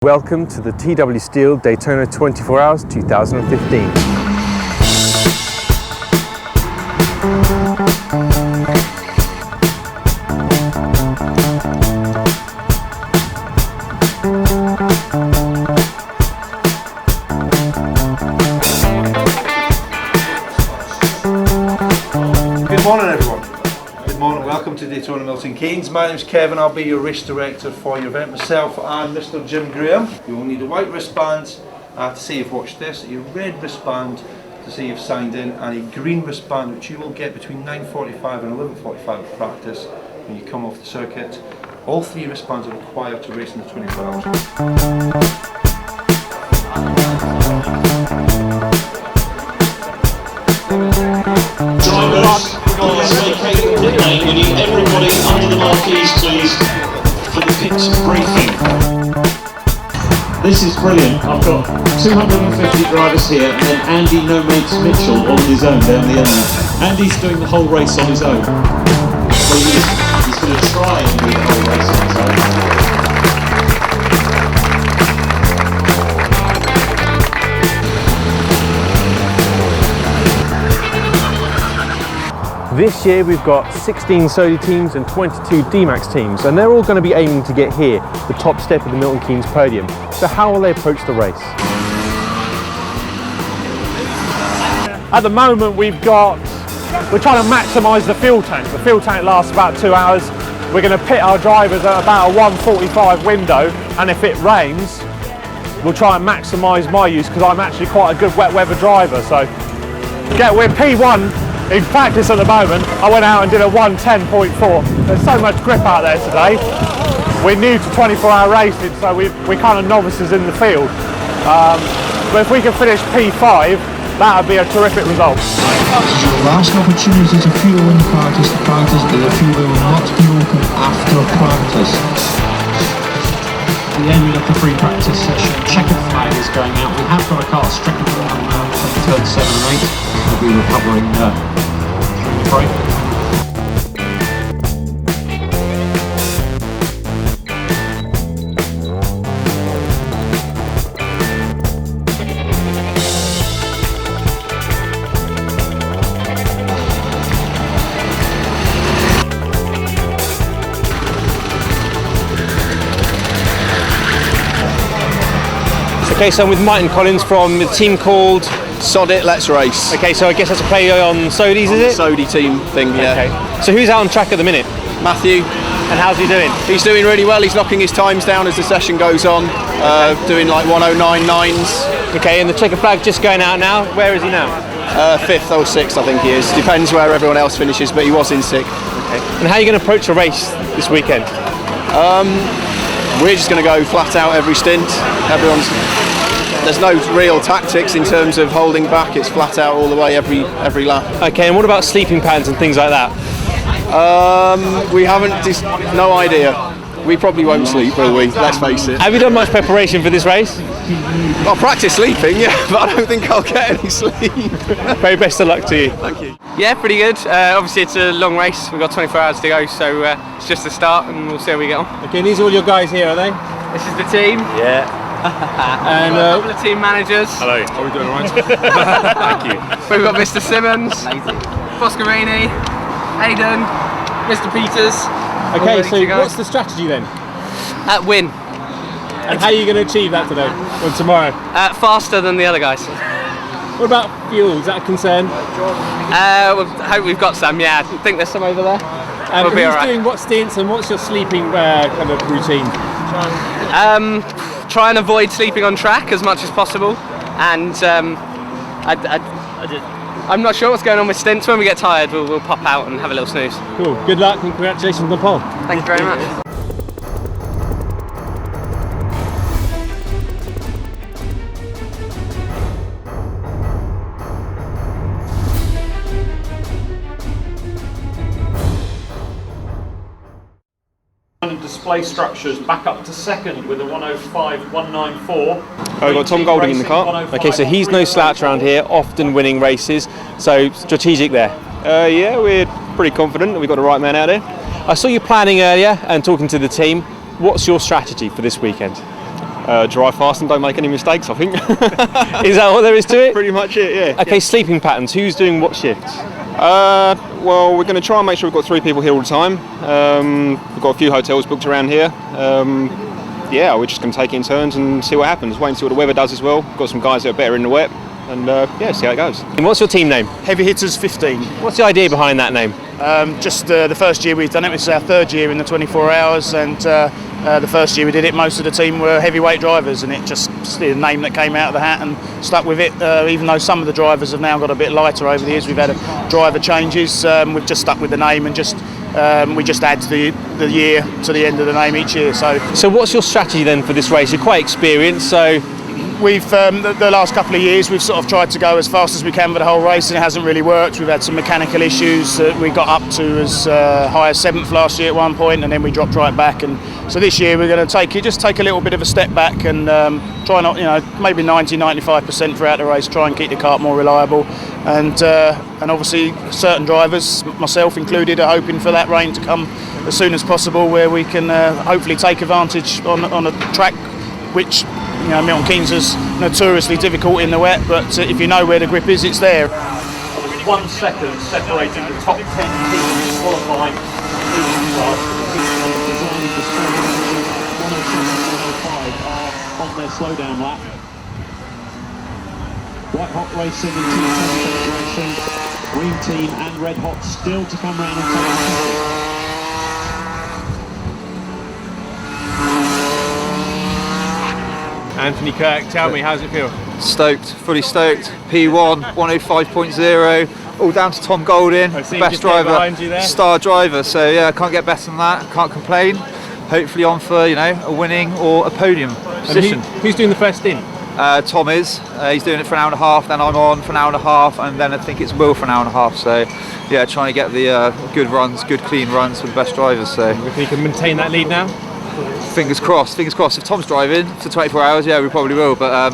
Welcome to the TW Steel Daytona 24 Hours 2015. Good morning everyone. Good morning, welcome to Daytona Milton Keynes. My name is Kevin, I'll be your race director for your event. Myself and Mr. Jim Graham. You will need a white wristband to say you've watched this, a red wristband to say you've signed in, and a green wristband which you will get between 9:45 and 11:45 of practice when you come off the circuit. All three wristbands are required to race in the 24 hours. Drivers, please vacate the pit lane. We need everybody under the marquees, please, for the pit briefing. This is brilliant. I've got 250 drivers here, and then Andy No Mates Mitchell on his own down the end. Andy's doing the whole race on his own. So he's going to try and do the whole race on his own. This year we've got 16 Sodi teams and 22 Dmax teams, and they're all going to be aiming to get here, the top step of the Milton Keynes podium. So how will they approach the race? At the moment we're trying to maximise the fuel tank. The fuel tank lasts about 2 hours. We're going to pit our drivers at about a 1:45 window, and if it rains we'll try and maximise my use because I'm actually quite a good wet weather driver. So we're P1 in practice at the moment. I went out and did a 1:10.4. There's so much grip out there today. We're new to 24-hour racing, so we're kind of novices in the field. But if we can finish P5, that would be a terrific result. This is your last opportunity to fuel in practice. The practice is the fuel will not be open after practice. The end of the free practice session, checkered flag is going out. We have got a car stricken from turn 7 and 8. We'll be recovering during the break. Okay, so I'm with Martin Collins from the team called Sodi Let's Race. Okay, so I guess that's a play on Sodi's, is it? Sodi team thing, yeah. Okay. So who's out on track at the minute? Matthew. And how's he doing? He's doing really well. He's knocking his times down as the session goes on, doing like 1:09.9s. Okay, and the checkered flag just going out now. Where is he now? 5th or 6th, I think he is. Depends where everyone else finishes, but he was in 6th. Okay. And how are you going to approach the race this weekend? We're just going to go flat out every stint. There's no real tactics in terms of holding back. It's flat out all the way every lap. Okay, and what about sleeping patterns and things like that? We haven't, no idea. We probably won't sleep, will we? Let's face it. Have you done much preparation for this race? I'll practice sleeping, yeah, but I don't think I'll get any sleep. Very best of luck to you. Thank you. Yeah, pretty good. Obviously it's a long race. We've got 24 hours to go, so it's just the start and we'll see how we get on. Okay, and these are all your guys here, are they? This is the team. Yeah. And a couple of team managers. Hello, are we doing all right? Thank you. We've got Mr. Simmons, Foscarini, Aidan, Mr. Peters. Okay, so what's the strategy then? Win. And how are you going to achieve that today or tomorrow? Faster than the other guys. What about fuel? Is that a concern? I hope we've got some, yeah. I think there's some over there. We'll be all right. Doing what stints and what's your sleeping kind of routine? Try and avoid sleeping on track as much as possible, and I'm not sure what's going on with stints. When we get tired, we'll pop out and have a little snooze. Cool. Good luck and congratulations on the pole. Thank you very much. Display structures back up to second with a 1:05.194. Oh, we've got Tom Golding in the car. Okay, so he's no slouch around here, often winning races, so strategic there. Yeah, we're pretty confident that we've got the right man out there. I saw you planning earlier and talking to the team. What's your strategy for this weekend? drive fast and don't make any mistakes, I think. Is that what there is to it? Pretty much it, yeah. Okay, sleeping patterns. Who's doing what shifts? Well, we're going to try and make sure we've got 3 people here all the time. We've got a few hotels booked around here. Yeah, we're just going to take it in turns and see what happens. Wait and see what the weather does as well. Got some guys that are better in the wet, and yeah, see how it goes. And what's your team name? Heavy Hitters 15. What's the idea behind that name? Just the first year we've done it. This is our 3rd year in the 24 hours, and the first year we did it, most of the team were heavyweight drivers, and it just the name that came out of the hat and stuck with it. Even though some of the drivers have now got a bit lighter over the years, we've had driver changes. We've just stuck with the name and just we just add the year to the end of the name each year. So what's your strategy then for this race? You're quite experienced, so. We've the last couple of years we've sort of tried to go as fast as we can for the whole race, and it hasn't really worked. We've had some mechanical issues that we got up to as high as 7th last year at one point, and then we dropped right back. And so this year we're going to take a little bit of a step back and try not, maybe 90-95% throughout the race, try and keep the kart more reliable. And obviously certain drivers, myself included, are hoping for that rain to come as soon as possible, where we can hopefully take advantage on a track which, Milton Keynes is notoriously difficult in the wet, but if you know where the grip is, it's there. 1 second separating the top 10 teams qualifying on their slowdown lap. White Hot Racing and Team Racing, Green Team and Red Hot still to come round and take. Anthony Kirk, tell me, how's it feel? Stoked, fully stoked. P1, 105.0, all down to Tom Golding, best driver, star driver. So yeah, can't get better than that. Can't complain. Hopefully on for a winning or a podium position. Who's doing the first stint? Tom is. He's doing it for an hour and a half. Then I'm on for an hour and a half, and then I think it's Will for an hour and a half. So yeah, trying to get the good runs, good clean runs with the best drivers. So you can maintain that lead now. Fingers crossed, fingers crossed. If Tom's driving for 24 hours, yeah, we probably will. But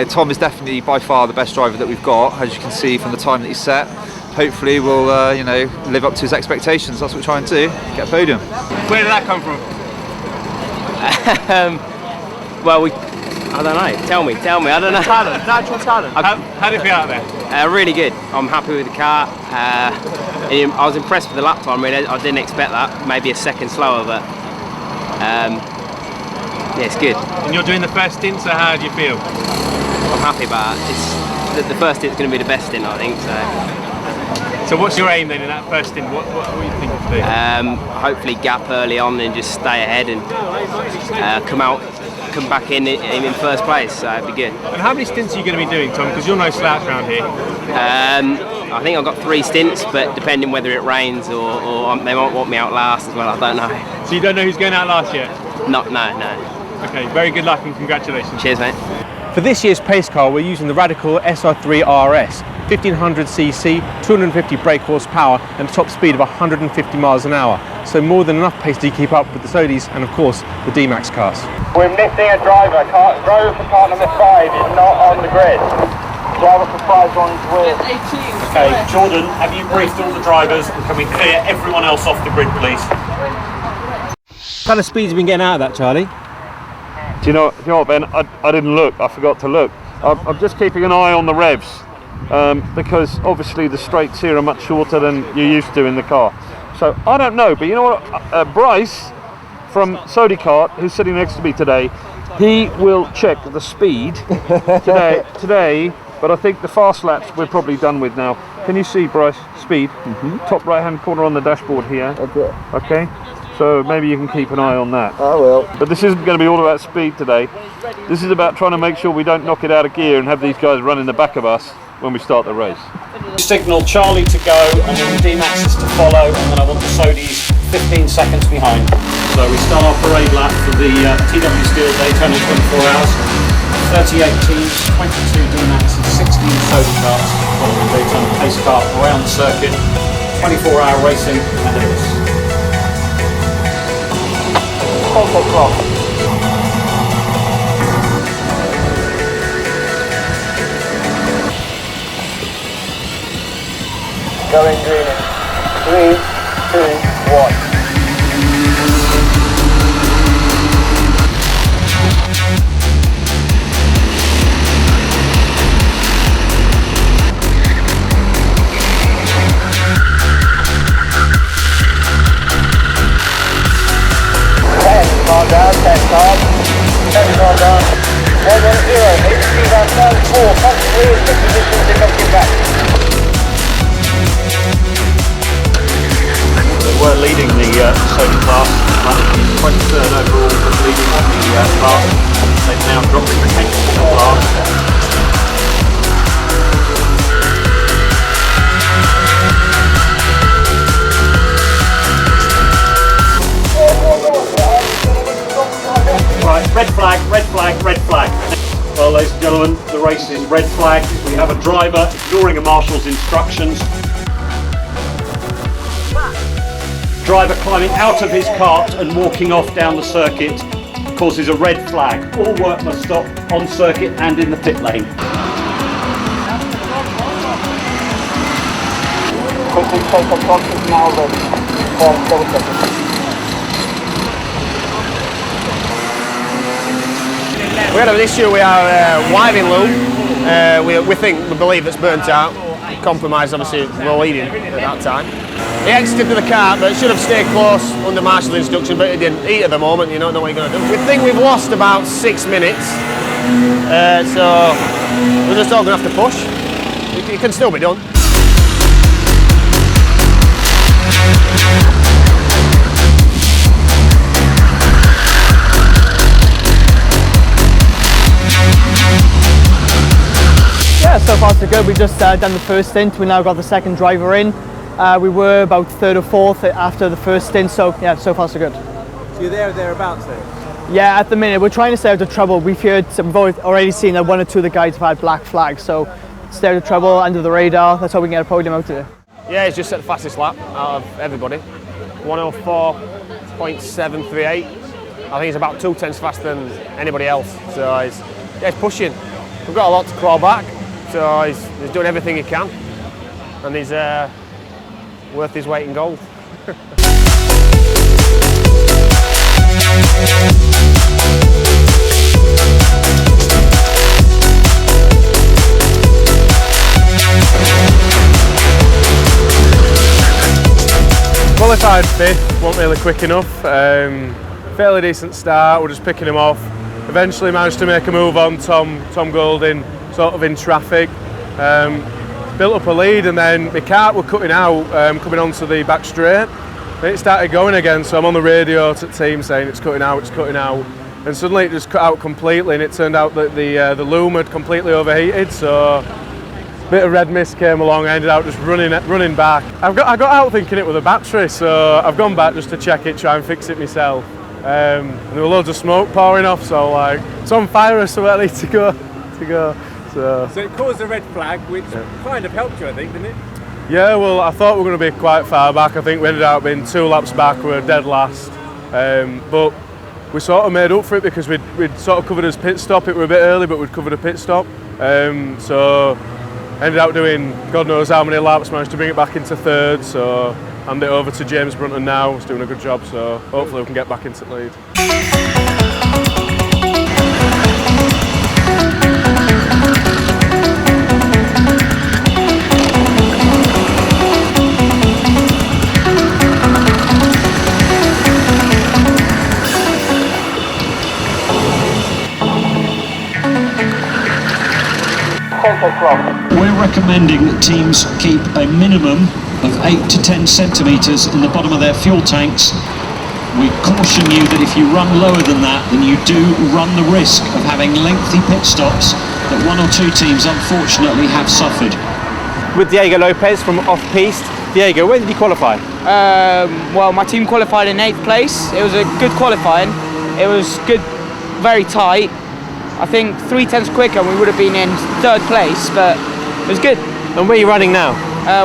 Tom is definitely by far the best driver that we've got, as you can see from the time that he's set. Hopefully we'll live up to his expectations. That's what we're trying to do, get a podium. Where did that come from? Well, I don't know. Tell me. I don't know. Talent, natural talent. How did it feel out there? Really good. I'm happy with the car. I was impressed with the lap time. Really, I didn't expect that. Maybe a second slower, but yeah, it's good. And you're doing the first stint, so how do you feel? I'm happy about it. The first stint's going to be the best stint, I think. So what's your aim then in that first stint? What are you thinking to do? Hopefully gap early on and just stay ahead and come back in first place, so it'd be good. And how many stints are you going to be doing, Tom? Because you're no slouch around here. I think I've got 3 stints, but depending whether it rains or they might want me out last as well, I don't know. So you don't know who's going out last yet? No. Okay, very good luck and congratulations. Cheers, mate. For this year's pace car, we're using the Radical SR3 RS, 1500cc, 250 brake horsepower and a top speed of 150 miles an hour. So more than enough pace to keep up with the Sodis and of course the Dmax cars. We're missing a driver. Driver for car number 5 is not on the grid. Driver for 5 on grid. Okay, Jordan, have you briefed all the drivers and can we clear everyone else off the grid, please? What kind of speeds have you been getting out of that, Charlie? Do you know what, Ben? I didn't look. I forgot to look. I'm just keeping an eye on the revs because obviously the straights here are much shorter than you're used to in the car. So I don't know, but you know what? Bryce from Sodi Kart, who's sitting next to me today, he will check the speed today. But I think the fast laps we're probably done with now. Can you see, Bryce? Speed. Top right-hand corner on the dashboard here. Okay. So maybe you can keep an eye on that. I will. But this isn't going to be all about speed today. This is about trying to make sure we don't knock it out of gear and have these guys run in the back of us when we start the race. Signal Charlie to go and then the Dmaxes to follow, and then I want the Sodis 15 seconds behind. So we start our parade lap for the TW Steel Daytona 24 hours. 38 teams, 22 Dmax and 16 Sodi carts following the Daytona pace car around the circuit. 24-hour racing and it is. Contact clock. Going green in 3, 2, 1. cars. 10 cars down. 110, agency down, down 4, constantly in 6 positions, they don't get back. They were leading the Sodi class, 23rd overall was leading the class. They've now dropped to the 10th class. Right, red flag, red flag, red flag. Well, ladies and gentlemen, the race is red flag. We have a driver ignoring a marshal's instructions. Driver climbing out of his cart and walking off down the circuit causes a red flag. All work must stop on circuit and in the pit lane. Quickly take the crosses now, then. 7 seconds. We had an issue with our wiring loom. We believe it's burnt out. Compromised, obviously, we're leading at that time. He exited to the car, but should have stayed close under marshal instruction, but he didn't. Heat at the moment, you don't know what you're going to do. We think we've lost about 6 minutes, so we're just all going to have to push. It can still be done. Yeah, so far so good. We just done the first stint. We now got the second driver in. We were about third or fourth after the first stint, so yeah, so far so good. So you're there or thereabouts then? Yeah, at the minute we're trying to stay out of trouble. We've already seen that 1 or 2 of the guys have had black flags, so stay out of trouble, under the radar. That's how we can get a podium out today. Yeah, he's just set the fastest lap out of everybody. 104.738. I think he's about 2 tenths faster than anybody else. So he's pushing. We've got a lot to crawl back. So he's doing everything he can, and he's worth his weight in gold. Qualified 5th, wasn't really quick enough. Fairly decent start, we're just picking him off. Eventually managed to make a move on Tom Golding, sort of in traffic. Built up a lead, and then my cart were cutting out, coming onto the back straight. Then it started going again, so I'm on the radio to the team saying it's cutting out, and suddenly it just cut out completely, and it turned out that the loom had completely overheated, so a bit of red mist came along. I ended up just running back. I got out thinking it was a battery, so I've gone back just to check it, try and fix it myself. And there were loads of smoke pouring off, so like it's on fire, so I need to go. So it caused a red flag, which kind of helped you, I think, didn't it? Yeah, well, I thought we were going to be quite far back. I think we ended up being 2 laps back. We were dead last, but we sort of made up for it because we'd sort of covered his pit stop. It were a bit early, but we'd covered a pit stop. So ended up doing God knows how many laps. Managed to bring it back into 3rd. So hand it over to James Brunton now. He's doing a good job. So hopefully we can get back into the lead. We're recommending that teams keep a minimum of 8 to 10 centimetres in the bottom of their fuel tanks. We caution you that if you run lower than that, then you do run the risk of having lengthy pit stops that 1 or 2 teams unfortunately have suffered. With Diego Lopez from off-piste. Diego, where did you qualify? Well, my team qualified in 8th place. It was a good qualifying. It was good, very tight. I think 3 tenths quicker and we would have been in 3rd place, but it was good. And where are you running now?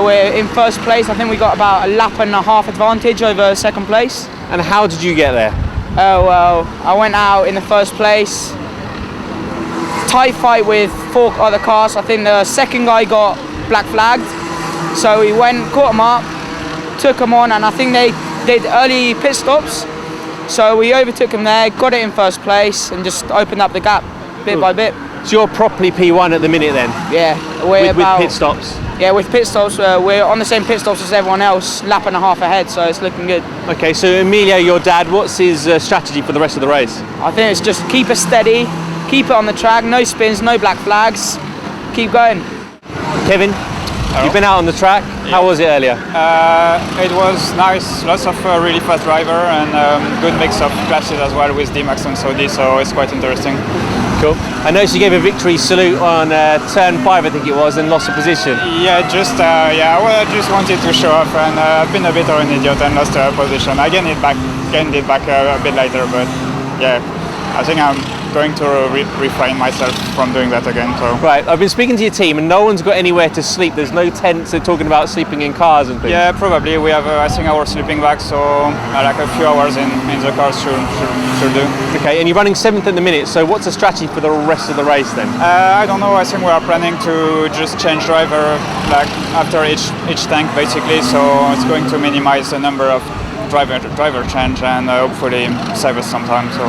We're in 1st place. I think we got about a lap and a half advantage over 2nd place. And how did you get there? Well, I went out in the 1st place. Tight fight with 4 other cars. I think the 2nd guy got black flagged. So we went, caught him up, took him on, and I think they did early pit stops. So we overtook him there, got it in 1st place, and just opened up the gap bit by bit. So you're properly P1 at the minute then? Yeah, we're with pit stops? yeah, with pit stops, we're on the same pit stops as everyone else, lap and a half ahead, so it's looking good. Okay, so Emilio, your dad, what's his strategy for the rest of the race? I think it's just keep it steady, keep it on the track, no spins, no black flags, keep going. Kevin, you've been out on the track. How was it earlier? It was nice, lots of really fast driver and good mix of clashes as well with Dmax and Sodi, so it's quite interesting. Cool. I noticed you gave a victory salute on turn 5, I think it was, and lost a position. Yeah, I just wanted to show off, and I've been a bit of an idiot and lost a position. I gained it back a bit later, but yeah, I think I'm going to refrain myself from doing that again. So. Right, I've been speaking to your team and no one's got anywhere to sleep. There's no tents. They're talking about sleeping in cars and things. Yeah, probably. We have, I think, our sleeping bag, so like a few hours in the car should do. Okay, and you're running 7th at the minute, so what's the strategy for the rest of the race then? I don't know. I think we are planning to just change driver like after each tank basically, so it's going to minimize the number of driver change and hopefully save us some time. So.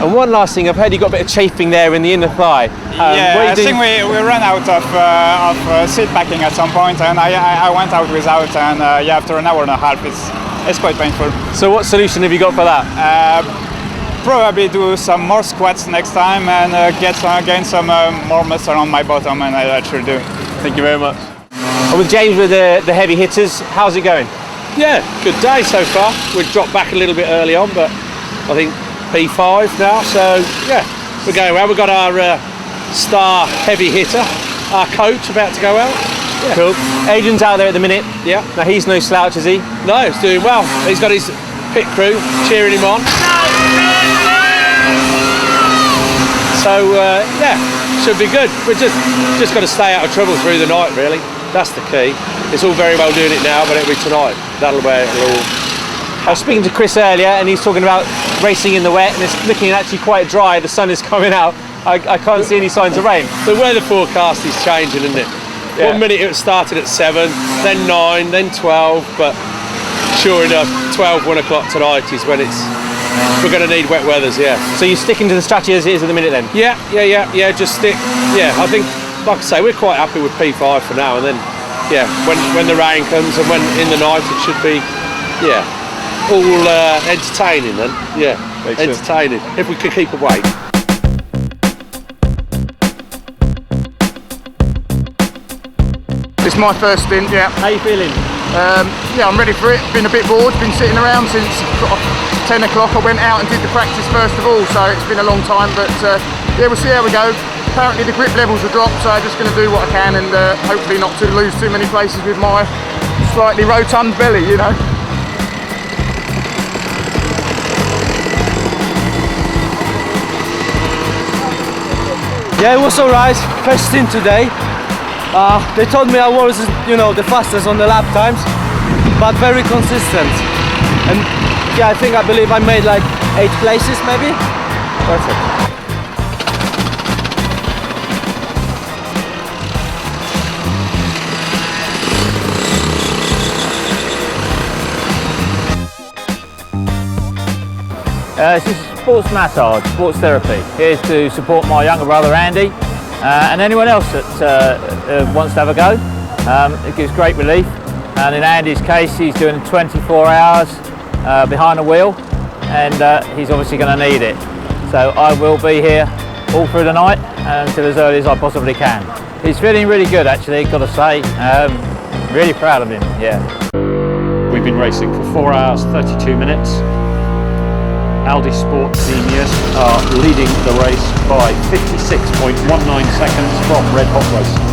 And one last thing, I've heard you got a bit of chafing there in the inner thigh. Yeah, I think we ran out of seat packing at some point, and I went out without, and yeah, after an hour and a half, it's quite painful. So what solution have you got for that? Probably do some more squats next time and gain some more muscle on my bottom, and I should do. Thank you very much. And with James with the heavy hitters, how's it going? Yeah, good day so far. We've dropped back a little bit early on, but I think P5 now, so yeah, we're going well. We've got our star heavy hitter, our coach, about to go out. Yeah. Cool. Adrian's out there at the minute. Yeah. Now he's no slouch, is he? No, he's doing well. He's got his pit crew cheering him on. So yeah, should be good. We're just got to stay out of trouble through the night, really. That's the key. It's all very well doing it now, but it'll be tonight. That'll where it'll all. I was speaking to Chris earlier, and he's talking about racing in the wet, and it's looking actually quite dry. The sun is coming out. I can't see any signs of rain. The weather forecast is changing, isn't it? Yeah. 1 minute it started at 7, then 9, then 12, but sure enough, 1 o'clock tonight is when we're going to need wet weathers, yeah. So you're sticking to the strategy as it is at the minute then? Yeah, just stick. Yeah, I think, like I say, we're quite happy with P5 for now, and then, yeah, when the rain comes and when in the night it should be, yeah, all entertaining then, yeah, entertaining, if we can keep awake. It's my first stint, yeah. How you feeling? Yeah, I'm ready for it. Been a bit bored, been sitting around since 10 o'clock. I went out and did the practice first of all, so it's been a long time, but yeah, we'll see how we go. Apparently the grip levels are dropped, so I'm just going to do what I can and hopefully not to lose too many places with my slightly rotund belly, you know. Yeah, it was alright. First stint today. They told me I wasn't, the fastest on the lap times, but very consistent. And yeah, I believe I made like 8 places maybe. Perfect. This is sports massage, sports therapy. Here to support my younger brother Andy and anyone else that wants to have a go. It gives great relief, and in Andy's case he's doing 24 hours behind the wheel, and he's obviously going to need it. So I will be here all through the night until as early as I possibly can. He's feeling really good actually, got to say. Really proud of him, yeah. We've been racing for 4 hours 32 minutes. Aldi Sport Seniors are leading the race by 56.19 seconds from Red Hot Racing.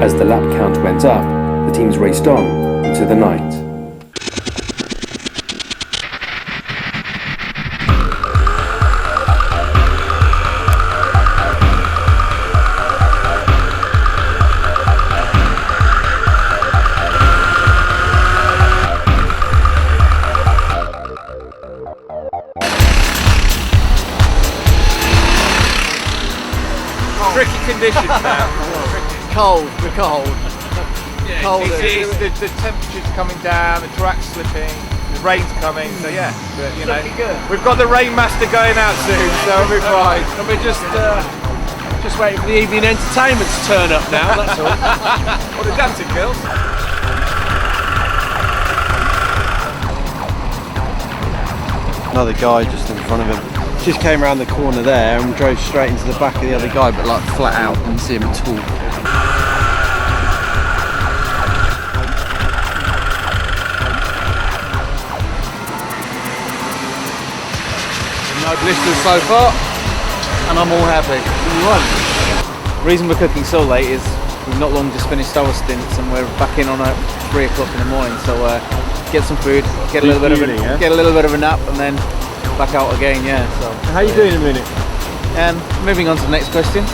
As the lap count went up, the teams raced on into the night. Tricky conditions now. Cold, we're cold. Yeah, cold. The temperature's coming down, the track's slipping. The rain's coming, so yeah. But, you know, we've got the rain master going out soon, so we'll be fine. And we're just waiting for the evening entertainment to turn up now. That's all. Or the dancing girls. Another guy just in front of him. Just came around the corner there and drove straight into the back of the other guy, but like flat out, didn't see him at all. No blisters so far, and I'm all happy. The reason we're cooking so late is we've not long just finished our stints and we're back in on at 3 o'clock in the morning. So get some food, get a little bit of a nap, and then back out again. Yeah. So how you doing in a minute? And moving on to the next question.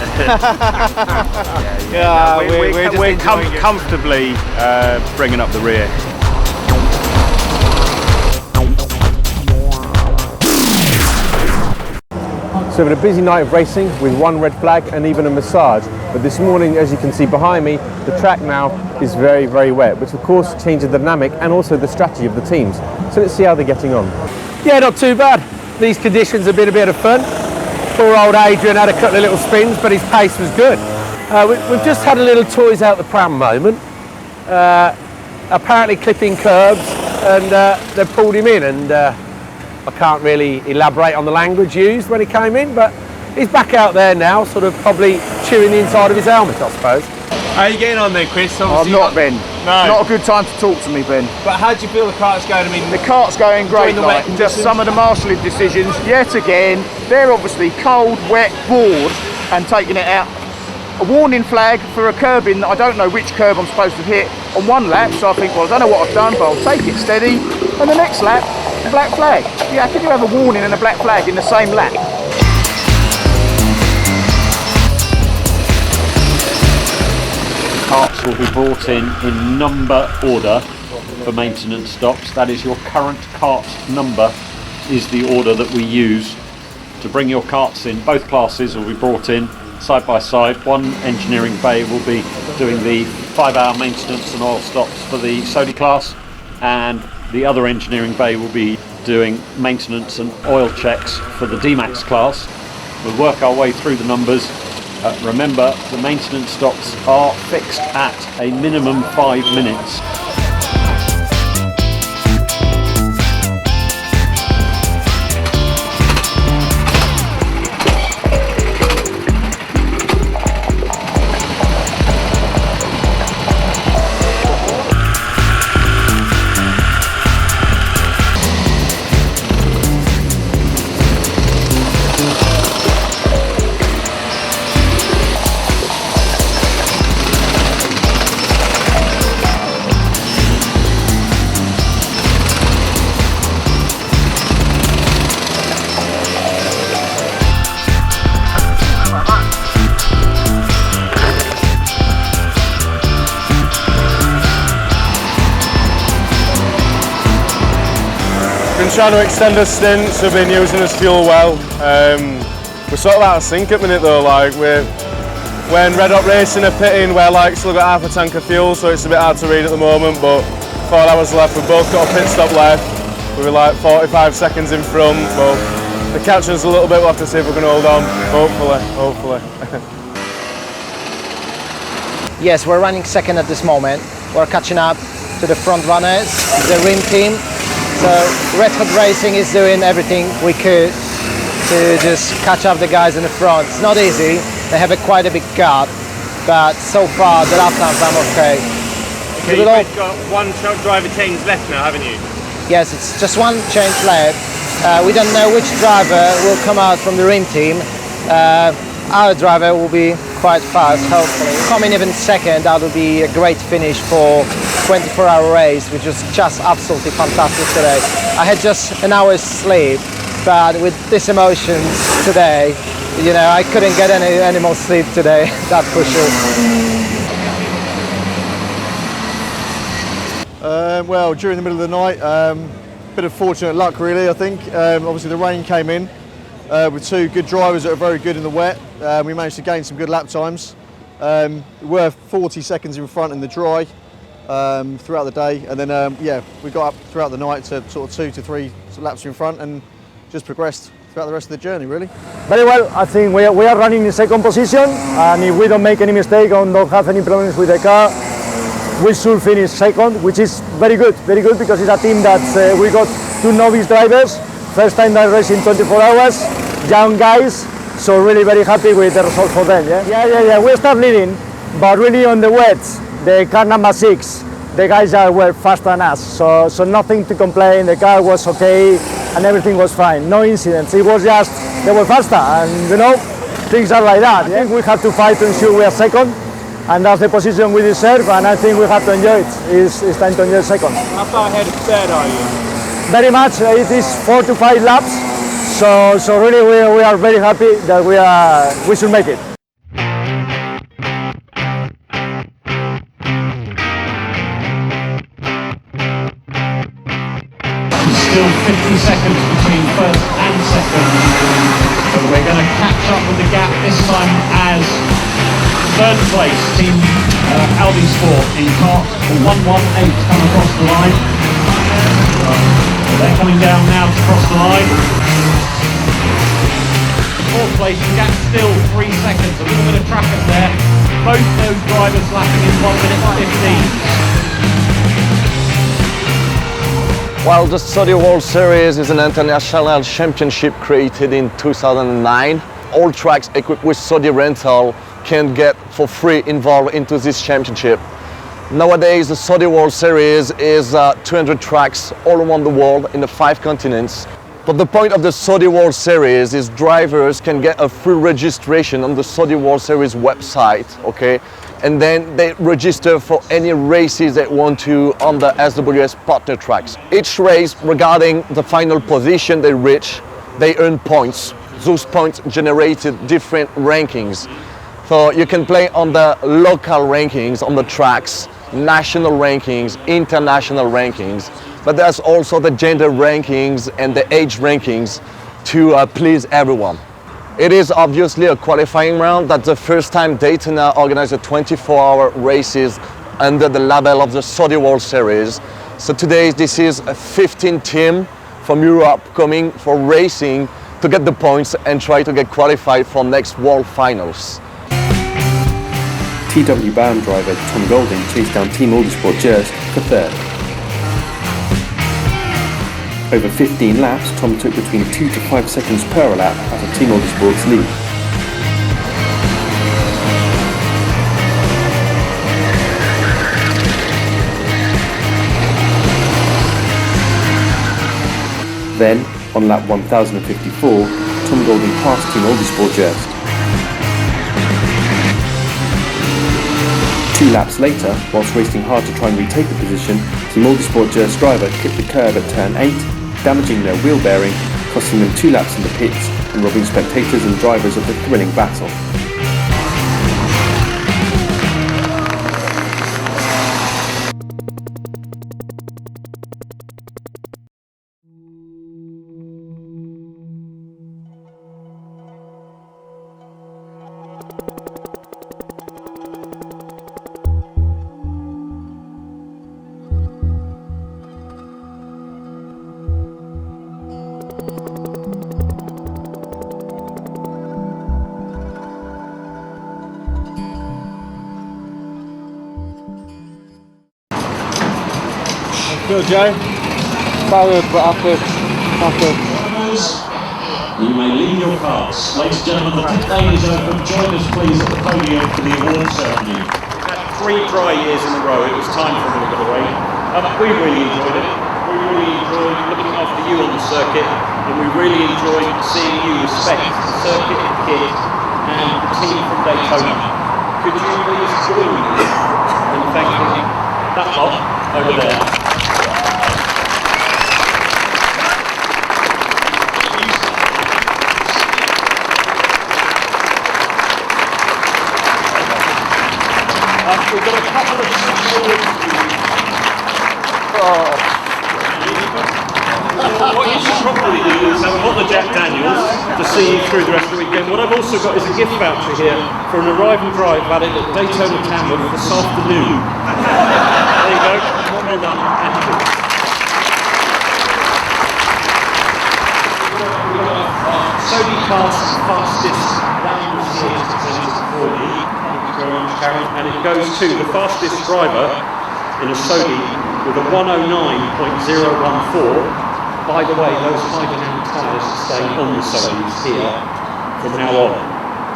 We're comfortably bringing up the rear. So we've had a busy night of racing with 1 red flag and even a massage. But this morning, as you can see behind me, the track now is very, very wet, which of course changes the dynamic and also the strategy of the teams. So let's see how they're getting on. Yeah, not too bad. These conditions have been a bit of fun. Poor old Adrian had a couple of little spins, but his pace was good. We've just had a little toys out the pram moment. Apparently clipping curbs, and they pulled him in, and I can't really elaborate on the language used when he came in, but he's back out there now, sort of probably chewing the inside of his helmet, I suppose. How are you getting on there, Chris? I'm not, Ben. No. Not a good time to talk to me, Ben. But how do you feel the kart's going? I mean, the kart's going great. Like, just some of the marshalling decisions, yet again, they're obviously cold, wet, bored, and taking it out. A warning flag for a curbing that I don't know which curb I'm supposed to hit on 1 lap, so I think, well, I don't know what I've done, but I'll take it steady. And the next lap, a black flag. Yeah, how can you have a warning and a black flag in the same lap? Carts will be brought in number order for maintenance stops. That is, your current cart number is the order that we use to bring your carts in. Both classes will be brought in side by side. One engineering bay will be doing the 5-hour maintenance and oil stops for the Sodi class, and the other engineering bay will be doing maintenance and oil checks for the Dmax class. We'll work our way through the numbers. Remember, the maintenance stops are fixed at a minimum 5 minutes. Been trying to extend our stints, we've been using as fuel well. We're sort of out of sync at the minute though, like when Red Hot Racing are pitting, we're like still got half a tank of fuel, so it's a bit hard to read at the moment, but 4 hours left, we've both got a pit stop left. We're like 45 seconds in front, but they're catching us a little bit, we'll have to see if we can hold on, hopefully. Yes, we're running second at this moment. We're catching up to the front runners, the Rim team. So Red Hot Racing is doing everything we could to just catch up the guys in the front. It's not easy. They have quite a big gap, but so far the lap times I'm okay. Okay, you've got 1 driver change left now, haven't you? Yes, it's just 1 change left. We don't know which driver will come out from the Rim team. Our driver will be quite fast, hopefully. Coming even second, that will be a great finish for 24-hour race, which was just absolutely fantastic today. I had just an hour's sleep, but with these emotions today, you know, I couldn't get any more sleep today, that's for sure. Well, during the middle of the night, bit of fortunate luck really, I think. Obviously the rain came in with 2 good drivers that are very good in the wet. We managed to gain some good lap times. We were 40 seconds in front in the dry. throughout the day, and then yeah, we got up throughout the night to sort of 2 to 3 laps in front, and just progressed throughout the rest of the journey, really. Very well. I think we are running in second position, and if we don't make any mistake or don't have any problems with the car, we should finish second, which is very good because it's a team that we got 2 novice drivers, first time they're racing 24 hours, young guys, so really very happy with the result for them. Yeah. We start leading, but really on the wets, the car number 6, the guys were faster than us, so nothing to complain. The car was okay and everything was fine, no incidents. It was just they were faster, and you know, things are like that. I think we have to fight to ensure we are second, and that's the position we deserve, and I think we have to enjoy it. It's time to enjoy second. How far ahead of third are you? Very much. It is 4 to 5 laps, so really we are very happy that we should make it. Still 50 seconds between first and second, but we're going to catch up with the gap this time as third place team Aldi Sport in kart 118 come across the line. They're coming down now to cross the line. Fourth place, the gap still 3 seconds, a little bit of traffic there. Both those drivers lapping in 1 minute 15. Well, the Sodi World Series is an international championship created in 2009. All tracks equipped with Sodi rental can get for free involved into this championship. Nowadays, the Sodi World Series is 200 tracks all around the world in the 5 continents. But the point of the Sodi World Series is drivers can get a free registration on the Sodi World Series website, okay? And then they register for any races they want to on the SWS partner tracks. Each race, regarding the final position they reach, they earn points. Those points generated different rankings. So you can play on the local rankings on the tracks, national rankings, international rankings, but there's also the gender rankings and the age rankings to please everyone. It is obviously a qualifying round. That's the first time Daytona organized a 24-hour races under the label of the Sodi World Series. So today this is a 15 team from Europe coming for racing to get the points and try to get qualified for next World Finals. TW bound driver Tom Golding chased down Team Motorsport Just for third. Over 15 laps, Tom took between 2 to 5 seconds per lap out of Team Motorsport's lead. Then, on lap 1054, Tom Golding passed Team Motorsport Just. 2 laps later, whilst racing hard to try and retake the position, Team Motorsport Just driver clipped the curb at turn 8, damaging their wheel bearing, costing them 2 laps in the pits and robbing spectators and drivers of the thrilling battle. Good, Joe. Bad, but after. You may leave your cars. Ladies and gentlemen, the pit lane is open. Join us please at the podium for the award ceremony. We've had 3 dry years in a row. It was time for a little bit of rain. We really enjoyed it. We really enjoyed looking after you on the circuit, and we really enjoyed seeing you respect the circuit, the kit, and the team from Daytona. Could you please join me in thanking that lot over there? We've got a couple of what you should probably do is have a bottle of Jack Daniels to see you through the rest of the weekend. What I've also got is a gift voucher here for an arrive and drive valid at Daytona Tamworth this afternoon. There you Joe. Well done, Andy. Sodi Cars fastest lap was here to present it for you. Thank you very much, Karen. And it goes to the fastest driver in a Sodi with a 109.014. By the way, those high-demand tyres are staying on the Sodis here from now on.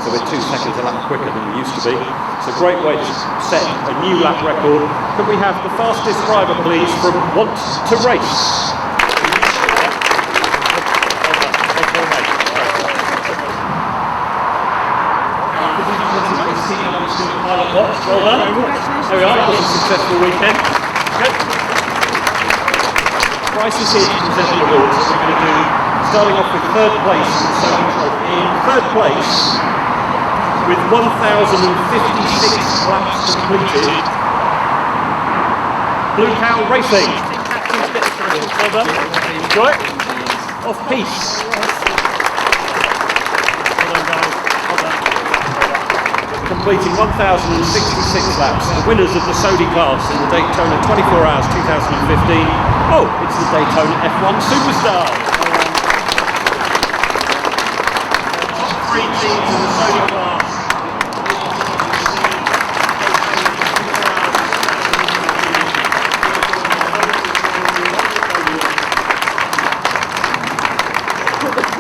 So we're 2 seconds a lap quicker than we used to be. It's a great way to set a new lap record. Could we have the fastest driver, please, from Want to Race? Pilot box, well done. There we are, that was a successful weekend. Good. Price is here to present the awards. We're going to do, starting off with third place in the Sodi Trophy. In third place, with 1,056 laps completed, Blue Cow Racing. Well done. Enjoy it. Off piste. Completing 1,066 laps, the winners of the Sodi class in the Daytona 24 Hours 2015. Oh, it's the Daytona F1 Superstar. Top 3 teams in the Sodi class.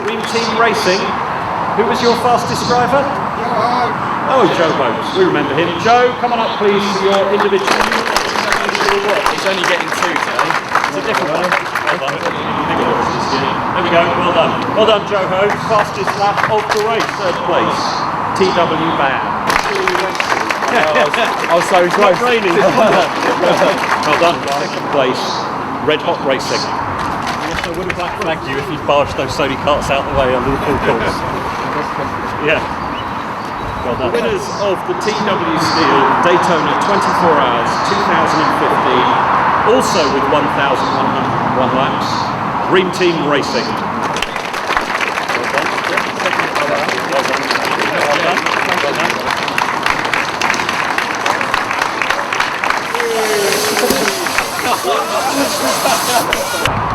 Dream Team Racing. Who was your fastest driver? Oh, Joe Boats, we remember him. Joe, come on up please for your individual. He's only getting 2 today. It's a different one. Well done. There we go, well done. Well done, Joe Ho. Fastest lap of the race, third place. TW Bad. I was so close. Not raining. Well done. Second place, Red Hot Racing. Yes, I would have black flagged you if you'd barged those Sodi carts out the way under the full course. Yeah. Well done. Winners of the TW Steel Daytona 24 Hours 2015, also with 1,101 laps, Dream Team Racing. Well done. Well done. Well done.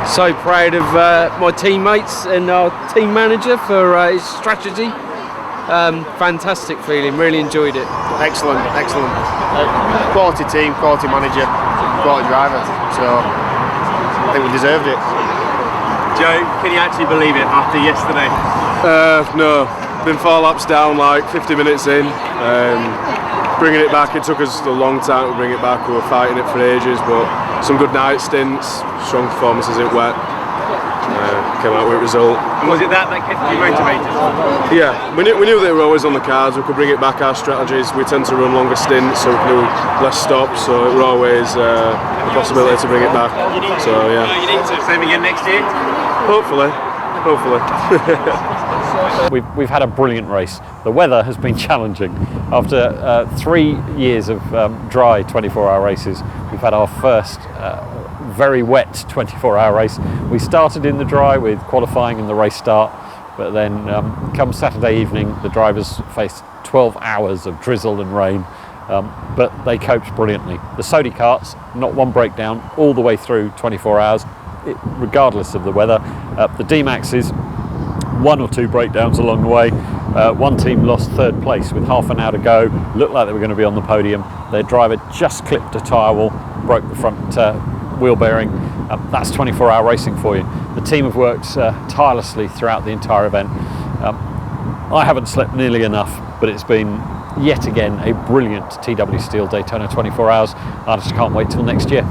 So proud of my teammates and our team manager for his strategy. Fantastic feeling, really enjoyed it. Excellent. Quality team, quality manager, quality driver. So I think we deserved it. Joe, can you actually believe it after yesterday? No, been 4 laps down, like 50 minutes in. Bringing it back, it took us a long time to bring it back. We were fighting it for ages, but some good night stints, strong performances in wet. Came out with a result. And was it that kept you motivated? Yeah, we knew they were always on the cards. We could bring it back, our strategies. We tend to run longer stints, so we can do less stops, so it were always a possibility to bring it back. So yeah. You need to. Same again next year? Hopefully. We've had a brilliant race. The weather has been challenging. After 3 years of dry 24-hour races, we've had our first very wet 24-hour race. We started in the dry with qualifying and the race start, but then come Saturday evening, the drivers faced 12 hours of drizzle and rain, but they coped brilliantly. The Sodi carts, not one breakdown all the way through 24 hours, regardless of the weather. The Dmaxes, 1 or 2 breakdowns along the way. One team lost third place with half an hour to go, looked like they were going to be on the podium. Their driver just clipped a tyre wall, broke the front wheel bearing. That's 24-hour racing for you. The team have worked tirelessly throughout the entire event. I haven't slept nearly enough, but it's been yet again a brilliant TW Steel Daytona 24 Hours. I just can't wait till next year.